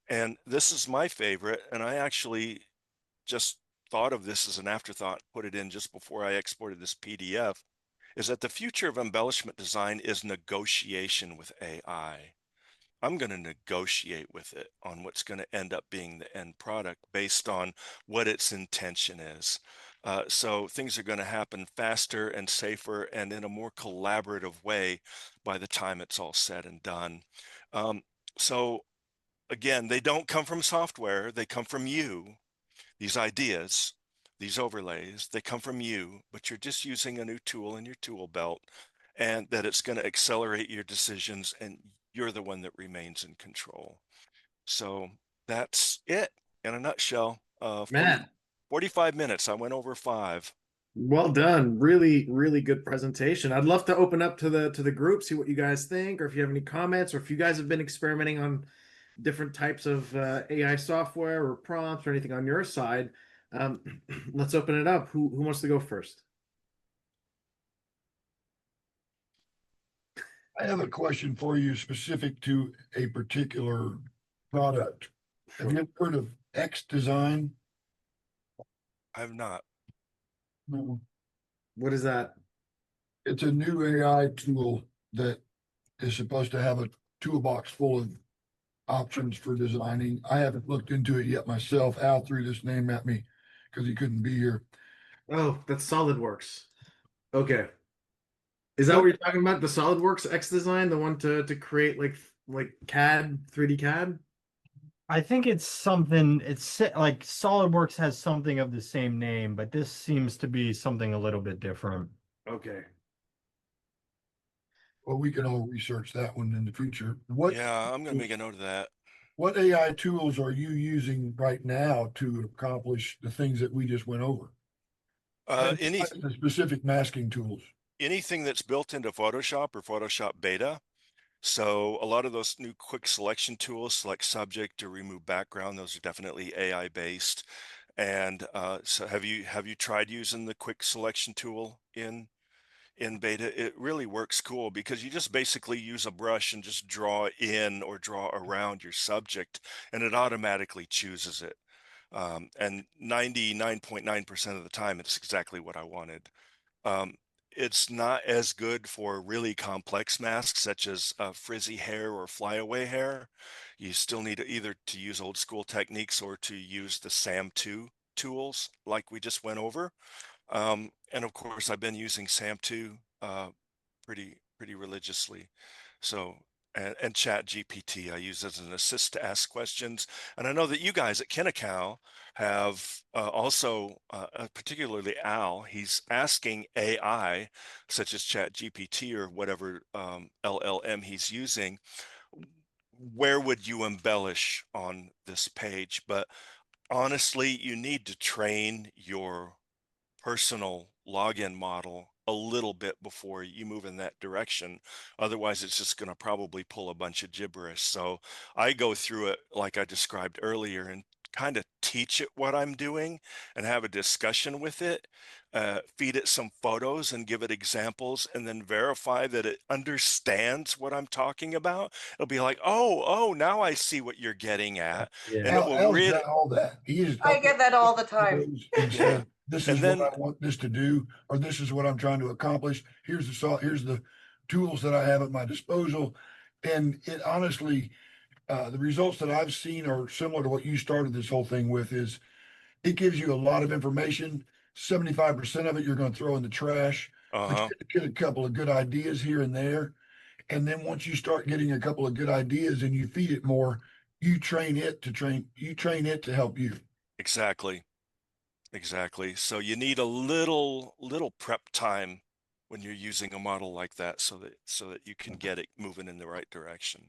And this is my favorite. And I actually just thought of this as an afterthought, put it in just before I exported this PDF, is that the future of embellishment design is negotiation with AI. I'm going to negotiate with it on what's going to end up being the end product based on what its intention is. So things are going to happen faster and safer and in a more collaborative way by the time it's all said and done. So again, they don't come from software, they come from you, these ideas. these overlays, they come from you, but you're just using a new tool in your tool belt, and that it's going to accelerate your decisions and you're the one that remains in control. So that's it in a nutshell. 45 minutes. I went over 5. Well done. Really, really good presentation. I'd love to open up to the group, see what you guys think, or if you have any comments, or if you guys have been experimenting on different types of AI software or prompts or anything on your side. Let's open it up. Who wants to go first? I have a question for you specific to a particular product. Have you ever heard of X Design? I have not. No. What is that? It's a new AI tool that is supposed to have a toolbox full of options for designing. I haven't looked into it yet myself. Al threw this name at me because he couldn't be here. Oh, that's SolidWorks. Okay. Is that what you're talking about? The SolidWorks X Design, the one to create like CAD, 3D CAD? I think it's something, like SolidWorks has something of the same name, but this seems to be something a little bit different. Okay. Well, we can all research that one in the future. Yeah, I'm going to make a note of that. What AI tools are you using right now to accomplish the things that we just went over? The specific masking tools. Anything that's built into Photoshop or Photoshop Beta. So a lot of those new quick selection tools, select subject or remove background, those are definitely AI based. And so have you tried using the quick selection tool in Beta? It really works cool because you just basically use a brush and just draw in or draw around your subject, and it automatically chooses it. And 99.9% of the time, it's exactly what I wanted. It's not as good for really complex masks, such as frizzy hair or flyaway hair. You still need to either to use old school techniques or to use the SAM2 tools like we just went over. And of course, I've been using SAM2 pretty religiously. So, and Chat GPT, I use as an assist to ask questions. And I know that you guys at Kinnecow have also, particularly Al, he's asking AI, such as Chat GPT or whatever LLM he's using, where would you embellish on this page? But honestly, you need to train your personal login model a little bit before you move in that direction. Otherwise, it's just going to probably pull a bunch of gibberish. So I go through it like I described earlier and kind of teach it what I'm doing and have a discussion with it, feed it some photos and give it examples, and then verify that it understands what I'm talking about. It'll be like, oh, now I see what you're getting at. Yeah. And it will Al's really, got all that. I get that all the time. And said, this And is then- what I want this to do, or this is what I'm trying to accomplish. Here's the tools that I have at my disposal. And it honestly, the results that I've seen are similar to what you started this whole thing with. Is it gives you a lot of information. 75% of it you're going to throw in the trash, but you get a couple of good ideas here and there. And then once you start getting a couple of good ideas and you feed it more, you train it to help you. Exactly. So you need a little prep time when you're using a model like that so that you can get it moving in the right direction.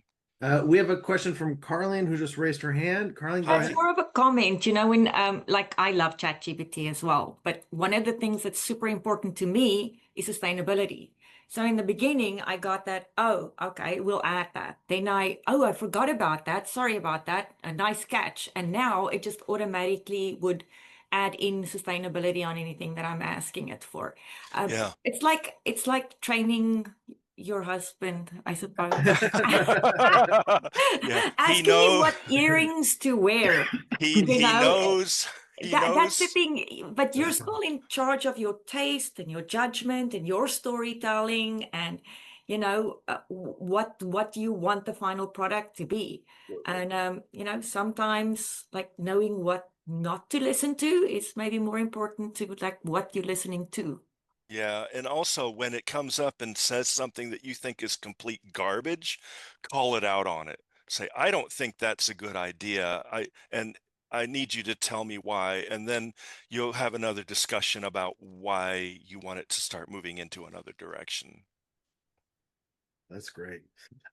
We have a question from Carlene who just raised her hand. Carlene, go ahead. More of a comment, when like I love ChatGPT as well, but one of the things that's super important to me is sustainability. So in the beginning, I got that, oh, okay, we'll add that. Then I forgot about that. Sorry about that. A nice catch. And now it just automatically would add in sustainability on anything that I'm asking it for. Yeah. It's like training your husband, I suppose. Yeah, Asking him what earrings to wear. He knows. That's the thing, but you're still in charge of your taste and your judgment and your storytelling and what you want the final product to be. And sometimes like knowing what not to listen to is maybe more important to like what you're listening to. Yeah, and also when it comes up and says something that you think is complete garbage, call it out on it. Say, I don't think that's a good idea. And I need you to tell me why, and then you'll have another discussion about why you want it to start moving into another direction. That's great.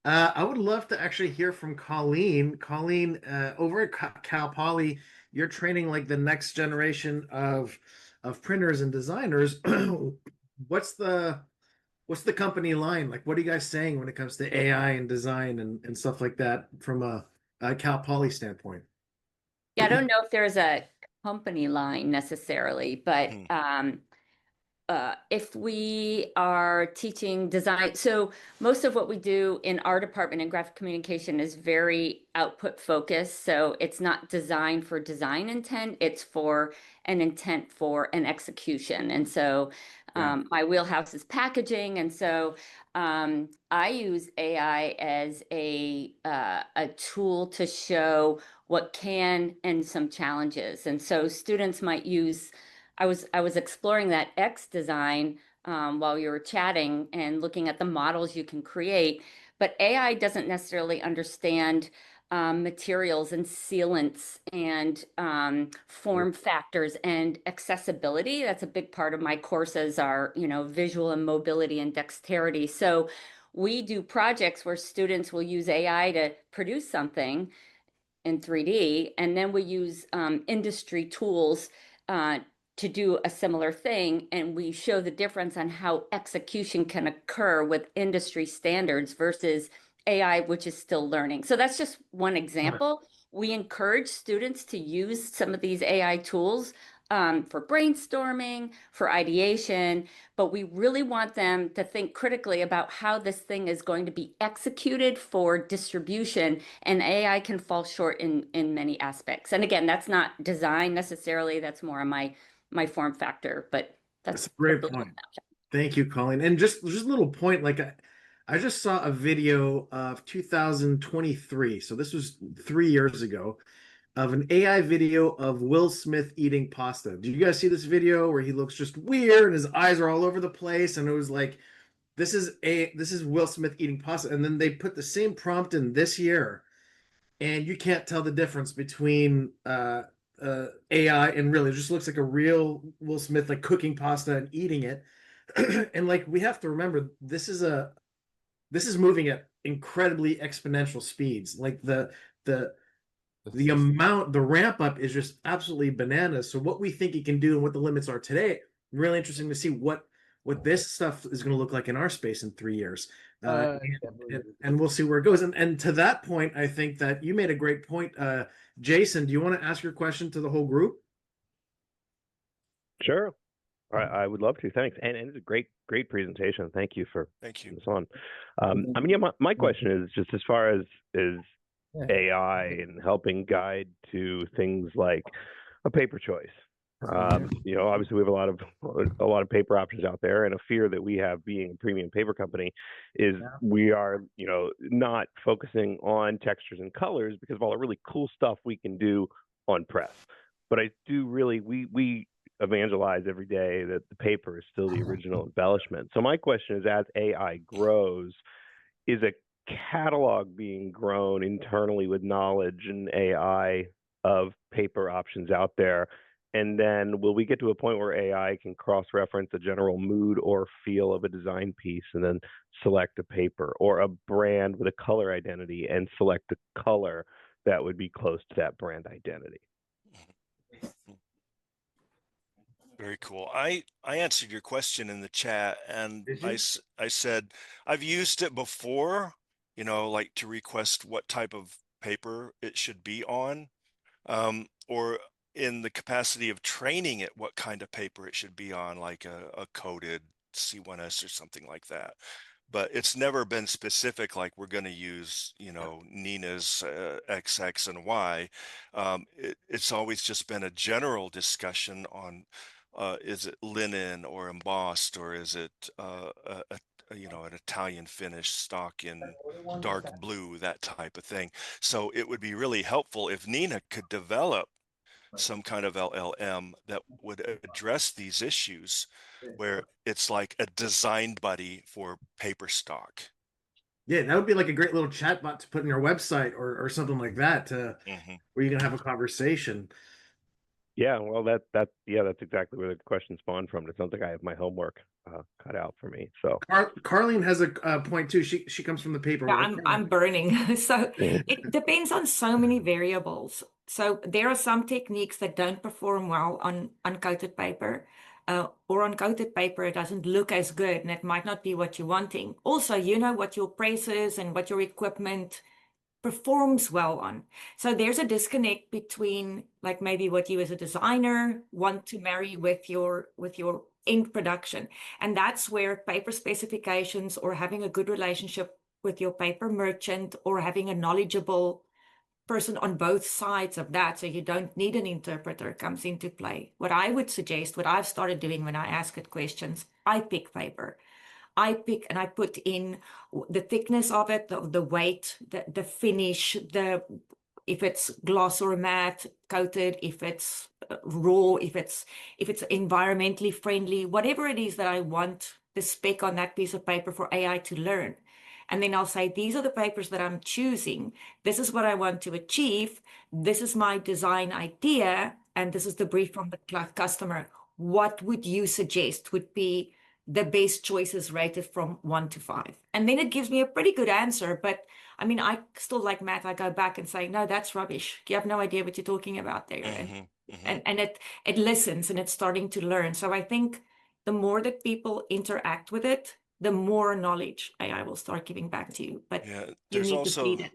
I would love to actually hear from Colleen. Colleen, over at Cal Poly, you're training like the next generation of printers and designers. What's the company line? Like, what are you guys saying when it comes to AI and design and stuff like that from a Cal Poly standpoint? Yeah, I don't know if there's a company line necessarily, but if we are teaching design, so most of what we do in our department in graphic communication is very output focused. So it's not designed for design intent, it's for an intent for an execution. And so my wheelhouse is packaging. And so I use AI as a tool to show what can and some challenges. And so students might use, I was exploring that X design while you were chatting and looking at the models you can create, but AI doesn't necessarily understand materials and sealants and form factors and accessibility. That's a big part of my courses are, visual and mobility and dexterity. So we do projects where students will use AI to produce something in 3D, and then we use industry tools to do a similar thing, and we show the difference on how execution can occur with industry standards versus AI, which is still learning. So that's just one example. We encourage students to use some of these AI tools for brainstorming, for ideation, but we really want them to think critically about how this thing is going to be executed for distribution, and AI can fall short in many aspects. And again, that's not design necessarily, that's more of my form factor, but that's a great point. Thank you, Colleen. And just a little point, like I just saw a video of 2023, so this was 3 years ago, of an AI video of Will Smith eating pasta. Did you guys see this video where he looks just weird and his eyes are all over the place? And it was like, this is Will Smith eating pasta. And then they put the same prompt in this year, and you can't tell the difference between AI and really, it just looks like a real Will Smith like cooking pasta and eating it. And like we have to remember, this is moving at incredibly exponential speeds. Like the amount, the ramp up is just absolutely bananas. So what we think it can do and what the limits are today, really interesting to see what this stuff is going to look like in our space in 3 years. And we'll see where it goes. And to that point, I think that you made a great point. Jason, do you want to ask your question to the whole group? Sure. I would love to. Thanks. And it's a great presentation. Thank you for Thank you. this on. My question is just as far as AI and helping guide to things like a paper choice. Obviously we have a lot of paper options out there, and a fear that we have being a premium paper company is we are, not focusing on textures and colors because of all the really cool stuff we can do on press. But I do really, we evangelize every day that the paper is still the original embellishment. So my question is, as AI grows, is a catalog being grown internally with knowledge and AI of paper options out there? And then will we get to a point where AI can cross-reference a general mood or feel of a design piece and then select a paper, or a brand with a color identity and select a color that would be close to that brand identity? Very cool. I answered your question in the chat, and I said I've used it before, like to request what type of paper it should be on, or in the capacity of training it what kind of paper it should be on, like a coated C1S or something like that. But it's never been specific, like we're going to use, Nina's XX and Y. It's always just been a general discussion on, is it linen or embossed, or is it an Italian finish stock in dark blue, that type of thing. So it would be really helpful if Nina could develop some kind of LLM that would address these issues, where it's like a design buddy for paper stock. Yeah, that would be like a great little chat bot to put in your website or something like that to Mhm. where you can have a conversation. Yeah, well, that's exactly where the question spawned from. It sounds like I have my homework cut out for me. So Carlene has a point too. She comes from the paper Yeah, world. I'm burning. So it depends on so many variables. So there are some techniques that don't perform well on uncoated paper, or on coated paper, it doesn't look as good and it might not be what you're wanting. Also, you know what your presses and what your equipment performs well on. So there's a disconnect between like maybe what you as a designer want to marry with your end production. And that's where paper specifications or having a good relationship with your paper merchant or having a knowledgeable person on both sides of that, so you don't need an interpreter, comes into play. What I would suggest, what I've started doing when I ask it questions, I pick paper. I pick and I put in the thickness of it, the weight, the finish, if it's gloss or matte coated, if it's raw, if it's environmentally friendly, whatever it is that I want the spec on that piece of paper for AI to learn. And then I'll say, these are the papers that I'm choosing. This is what I want to achieve. This is my design idea. And this is the brief from the customer. What would you suggest would be the best choices rated from 1 to 5? And then it gives me a pretty good answer. But I mean, I still, like Matt, I go back and say, no, that's rubbish. You have no idea what you're talking about there. And it listens and it's starting to learn. So I think the more that people interact with it, the more knowledge AI will start giving back to you. But Yeah, you need to feed it.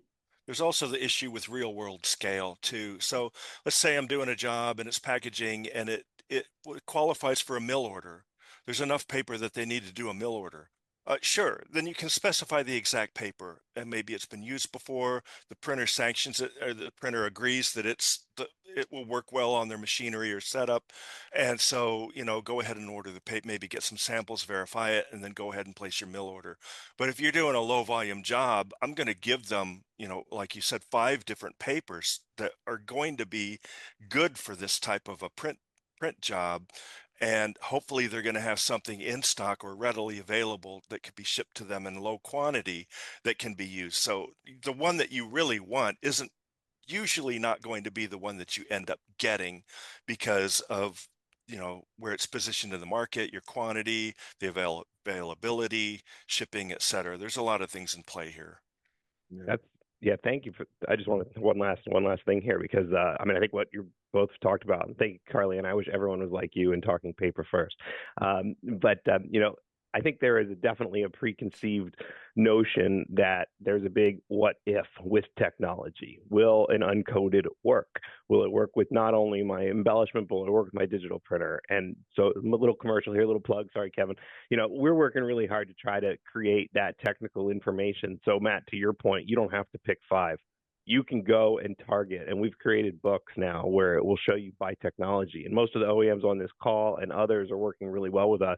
there's also the issue with real world scale too. So let's say I'm doing a job and it's packaging and it qualifies for a mill order. There's enough paper that they need to do a mill order. Sure, then you can specify the exact paper, and maybe it's been used before. The printer sanctions it, or the printer agrees that it will work well on their machinery or setup, and so go ahead and order the paper. Maybe get some samples, verify it, and then go ahead and place your mill order. But if you're doing a low volume job, I'm going to give them, like you said, 5 different papers that are going to be good for this type of a print job, and hopefully they're going to have something in stock or readily available that could be shipped to them in low quantity that can be used. So the one that you really want isn't usually not going to be the one that you end up getting because of where it's positioned in the market, your quantity, the availability, shipping, etc. There's a lot of things in play here. Thank you for. I just want one last thing here, because I mean, I think what you both talked about, and thank you, Carly, and I wish everyone was like you and talking paper first. But I think there is definitely a preconceived notion that there's a big what if with technology. Will an uncoated work? Will it work with not only my embellishment, but will it work with my digital printer? And so a little commercial here, a little plug. Sorry, Kevin. We're working really hard to try to create that technical information. So Matt, to your point, you don't have to pick 5. You can go and target, and we've created books now where it will show you by technology. And most of the OEMs on this call and others are working really well with us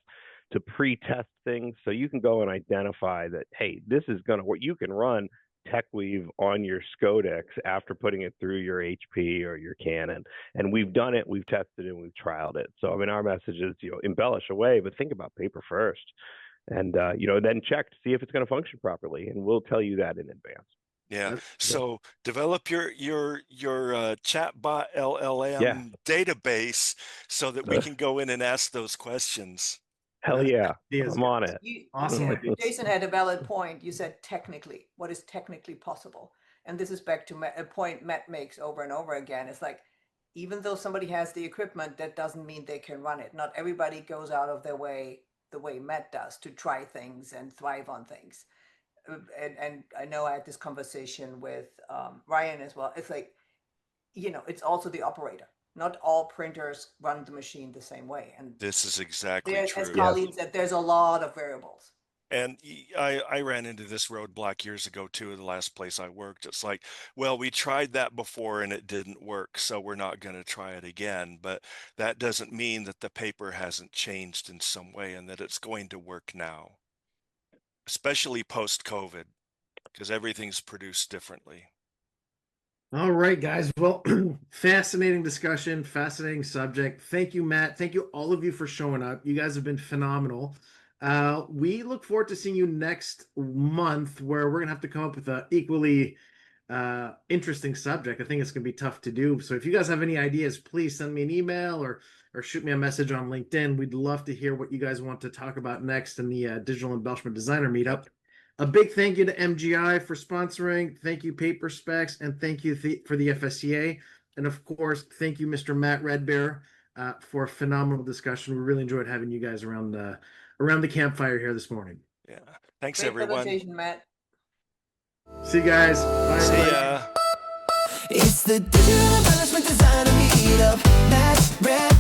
to pre-test things, so you can go and identify that, hey, this is going to work. You can run TechWeave on your Scodex after putting it through your HP or your Canon, and we've done it, we've tested it, and we've trialed it. So I mean, our message is, embellish away, but think about paper first, and then check to see if it's going to function properly, and we'll tell you that in advance. Yeah. So develop your chatbot LLM database so that we can go in and ask those questions. Hell yeah, I'm on it. Awesome. Jason had a valid point. You said technically, what is technically possible? And this is back to a point Matt makes over and over again. It's like, even though somebody has the equipment, that doesn't mean they can run it. Not everybody goes out of their way the way Matt does to try things and thrive on things. And I know I had this conversation with Ryan as well. It's like, it's also the operator. Not all printers run the machine the same way. And this is exactly true. As Colleen said, there's a lot of variables. And I ran into this roadblock years ago too, the last place I worked. It's like, well, we tried that before and it didn't work, so we're not going to try it again. But that doesn't mean that the paper hasn't changed in some way and that it's going to work now, especially post-COVID, because everything's produced differently. All right, guys. Well, fascinating discussion, fascinating subject. Thank you, Matt. Thank you, all of you, for showing up. You guys have been phenomenal. We look forward to seeing you next month, where we're gonna have to come up with an equally interesting subject. I think it's gonna be tough to do. So if you guys have any ideas, please send me an email or shoot me a message on LinkedIn. We'd love to hear what you guys want to talk about next in the Digital Embellishment Designer Meetup. A big thank you to MGI for sponsoring. Thank you, Paper Specs, and thank you for the FSCA. And of course, thank you, Mr. Matt Redbear, for a phenomenal discussion. We really enjoyed having you guys around the campfire here this morning. Yeah. Thanks, Great everyone. presentation, Matt. See you guys. Bye. See everybody. ya. It's the Digital Embellishment Designer Meetup. Matt Redbear.